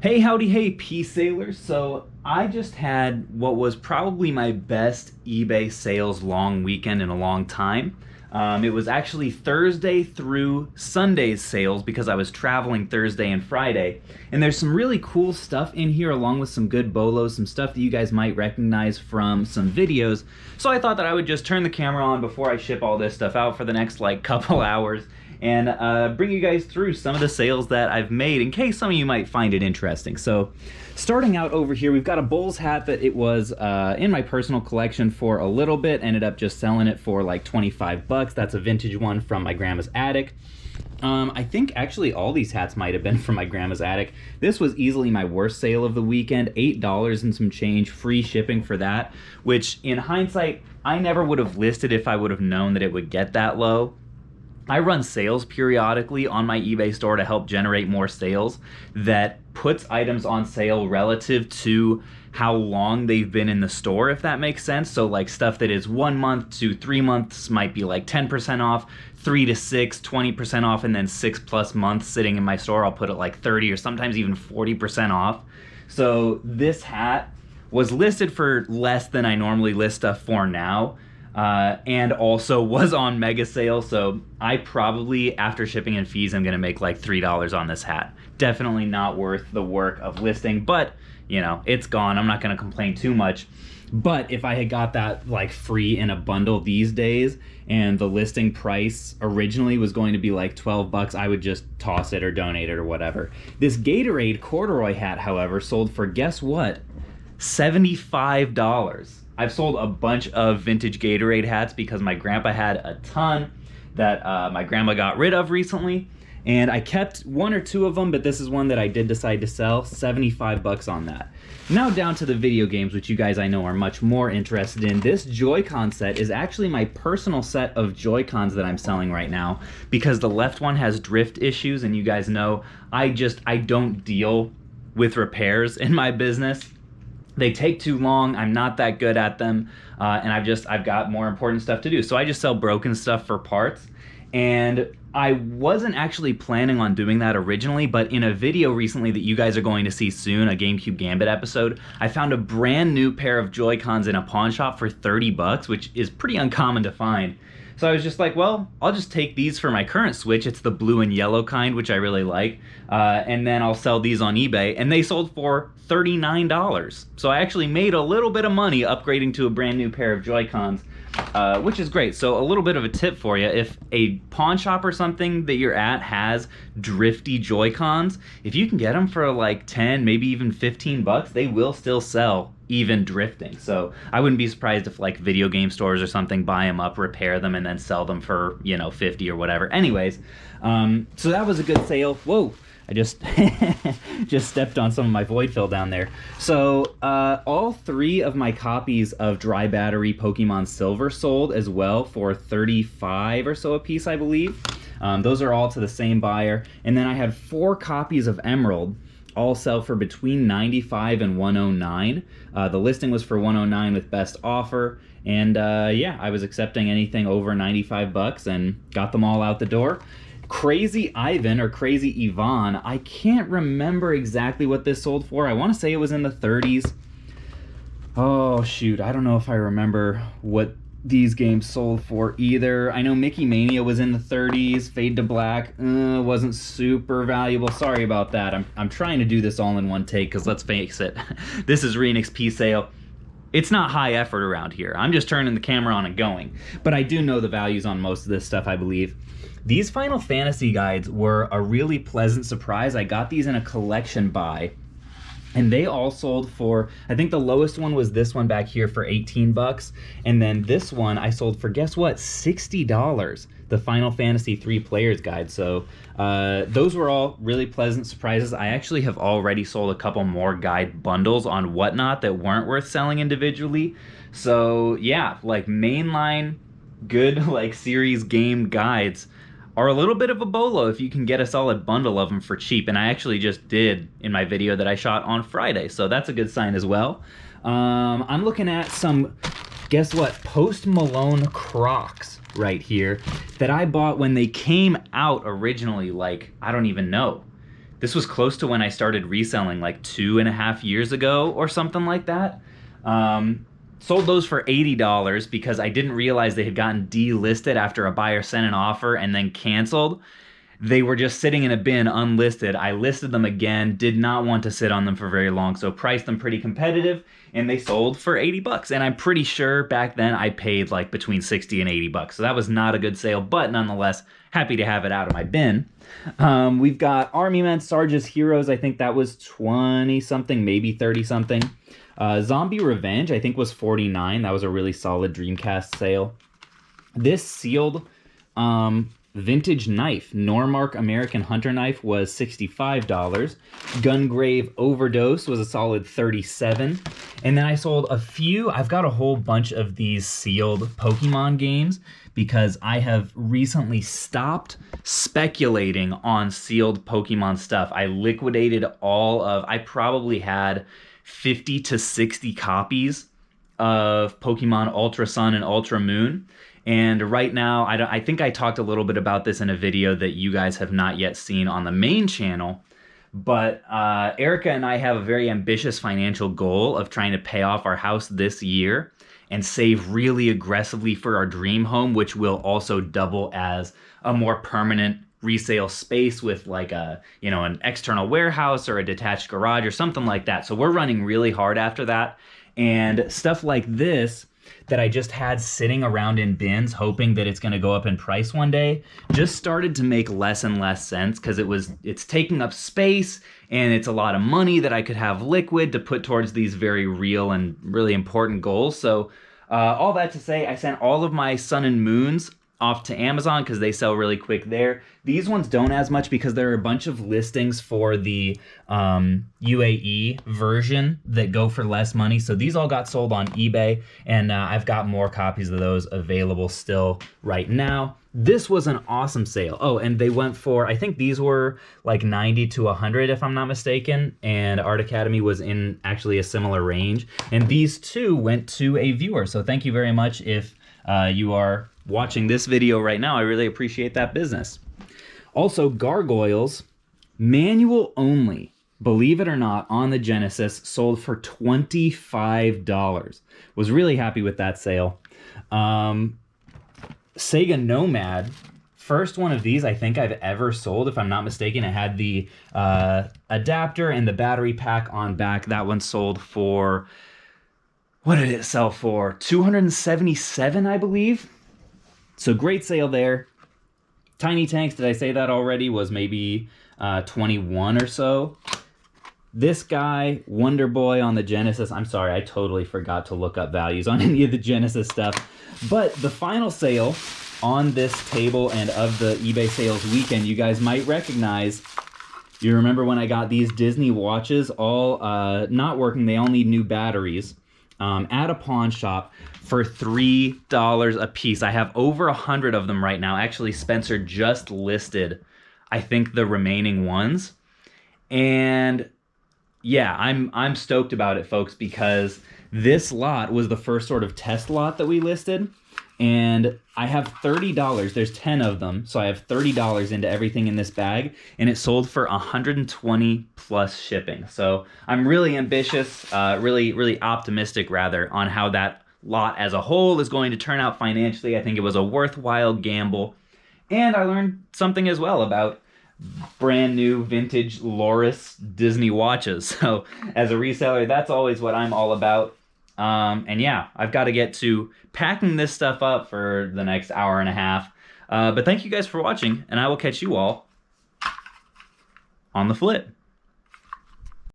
Hey, howdy, hey, peace sailors. So I just had what was probably my best eBay sales long weekend in a long time. It was actually Thursday through Sunday's sales because I was traveling Thursday and Friday. And there's some really cool stuff in here along with some good bolos, some stuff that you guys might recognize from some videos. So I thought that I would just turn the camera on before I ship all this stuff out for the next like couple hours and bring you guys through some of the sales that I've made in case some of you might find it interesting. So starting out over here, we've got a Bulls hat that it was in my personal collection for a little bit, ended up just selling it for like 25 bucks. That's a vintage one from my grandma's attic. I think actually all these hats might have been from my grandma's attic. This was easily my worst sale of the weekend, $8 and some change, free shipping for that, which in hindsight, I never would have listed if I would have known that it would get that low. I run sales periodically on my eBay store to help generate more sales that puts items on sale relative to how long they've been in the store, if that makes sense. So like stuff that is 1 month to 3 months might be like 10% off, 3 to 6, 20% off, and then 6+ months sitting in my store, I'll put it like 30 or sometimes even 40% off. So this hat was listed for less than I normally list stuff for now. And also was on mega sale, so I probably, after shipping and fees, I'm gonna make like $3 on this hat. Definitely not worth the work of listing, but you know, it's gone. I'm not gonna complain too much. But if I had got that like free in a bundle these days and the listing price originally was going to be like 12 bucks, I would just toss it or donate it or whatever. This Gatorade corduroy hat, however, sold for, guess what? $75. I've sold a bunch of vintage Gatorade hats because my grandpa had a ton that my grandma got rid of recently, and I kept 1 or 2 of them, but this is one that I did decide to sell. 75 bucks on that. Now down to the video games, which you guys I know are much more interested in. This Joy-Con set is actually my personal set of Joy-Cons that I'm selling right now because the left one has drift issues, and you guys know I don't deal with repairs in my business. They take too long, I'm not that good at them, and I've got more important stuff to do. So I just sell broken stuff for parts, and I wasn't actually planning on doing that originally, but in a video recently that you guys are going to see soon, a GameCube Gambit episode, I found a brand new pair of Joy-Cons in a pawn shop for 30 bucks, which is pretty uncommon to find. So I was just like, well, I'll just take these for my current Switch. It's the blue and yellow kind, which I really like. And then I'll sell these on eBay. And they sold for $39. So I actually made a little bit of money upgrading to a brand new pair of Joy-Cons, which is great. So a little bit of a tip for you. If a pawn shop or something that you're at has drifty Joy-Cons, if you can get them for like 10, maybe even 15 bucks, they will still sell even drifting. So I wouldn't be surprised if like video game stores or something buy them up, repair them, and then sell them for, you know, 50 or whatever. Anyways, so that was a good sale. Whoa, I just just stepped on some of my void fill down there. So all 3 of my copies of Dry Battery Pokemon Silver sold as well for 35 or so a piece, I believe. Those are all to the same buyer. And then I had 4 copies of Emerald, all sell for between $95 and $109. The listing was for $109 with best offer, and yeah, I was accepting anything over 95 bucks and got them all out the door. Crazy Ivan or Crazy Yvonne, I can't remember exactly what this sold for. I want to say it was in the 30s. Oh shoot, I don't know if I remember what these games sold for either. I know Mickey Mania was in the 30s. Fade to Black wasn't super valuable. Sorry about that. I'm trying to do this all in one take because let's face it, this is re-XP sale. It's not high effort around here. I'm just turning the camera on and going. But I do know the values on most of this stuff, I believe. These Final Fantasy guides were a really pleasant surprise. I got these in a collection buy, and they all sold for, I think the lowest one was this one back here for 18 bucks. And then this one I sold for, guess what, $60, the Final Fantasy 3 Player's Guide. So those were all really pleasant surprises. I actually have already sold a couple more guide bundles on Whatnot that weren't worth selling individually. So yeah, like mainline, good like series game guides are a little bit of a bolo if you can get a solid bundle of them for cheap, and I actually just did in my video that I shot on Friday, so that's a good sign as well. I'm looking at some, guess what, Post Malone Crocs right here that I bought when they came out originally, like, I don't even know. This was close to when I started reselling, like 2.5 years ago or something like that. Sold those for $80 because I didn't realize they had gotten delisted after a buyer sent an offer and then canceled. They were just sitting in a bin unlisted. I listed them again, did not want to sit on them for very long, so priced them pretty competitive, and they sold for 80 bucks. And I'm pretty sure back then I paid like between 60 and 80 bucks. So that was not a good sale, but nonetheless, happy to have it out of my bin. We've got Army Men, Sarge's Heroes. I think that was 20 something, maybe 30 something. Zombie Revenge, I think was 49. That was a really solid Dreamcast sale. This sealed vintage knife, Normark American Hunter knife, was $65. Gungrave Overdose was a solid $37. And then I sold a few. I've got a whole bunch of these sealed Pokemon games because I have recently stopped speculating on sealed Pokemon stuff. I liquidated I probably had 50 to 60 copies of Pokemon Ultra Sun and Ultra Moon. And right now, I think I talked a little bit about this in a video that you guys have not yet seen on the main channel, but Erica and I have a very ambitious financial goal of trying to pay off our house this year and save really aggressively for our dream home, which will also double as a more permanent resale space with like an external warehouse or a detached garage or something like that. So we're running really hard after that. And stuff like this that I just had sitting around in bins hoping that it's going to go up in price one day just started to make less and less sense because it's taking up space and it's a lot of money that I could have liquid to put towards these very real and really important goals. So all that to say, I sent all of my Sun and Moons off to Amazon because they sell really quick there. These ones don't as much because there are a bunch of listings for the UAE version that go for less money. So these all got sold on eBay, and I've got more copies of those available still right now. This was an awesome sale. Oh, and they went for, I think these were like 90 to 100 if I'm not mistaken, and Art Academy was in actually a similar range. And these two went to a viewer. So thank you very much if you are watching this video right now. I really appreciate that business. Also, Gargoyles, manual only, believe it or not, on the Genesis, sold for $25. Was really happy with that sale. Sega Nomad, first one of these I think I've ever sold, if I'm not mistaken. It had the adapter and the battery pack on back. That one sold for, what did it sell for? $277, I believe. So great sale there. Tiny Tanks, did I say that already, was maybe 21 or so. This guy, Wonder Boy on the Genesis, I'm sorry, I totally forgot to look up values on any of the Genesis stuff. But the final sale on this table and of the eBay sales weekend, you guys might recognize. You remember when I got these Disney watches, all not working, they all need new batteries, at a pawn shop for $3 a piece. I have over 100 of them right now. Actually, Spencer just listed, I think, the remaining ones. And yeah, I'm stoked about it, folks, because this lot was the first sort of test lot that we listed. And I have $30. There's 10 of them. So I have $30 into everything in this bag. And it sold for $120 plus shipping. So I'm really ambitious, really optimistic, rather, on how that lot as a whole is going to turn out financially. I think it was a worthwhile gamble. And I learned something as well about brand new vintage Loris Disney watches. So as a reseller, that's always what I'm all about. And yeah, I've got to get to packing this stuff up for the next hour and a half. But thank you guys for watching, and I will catch you all on the flip.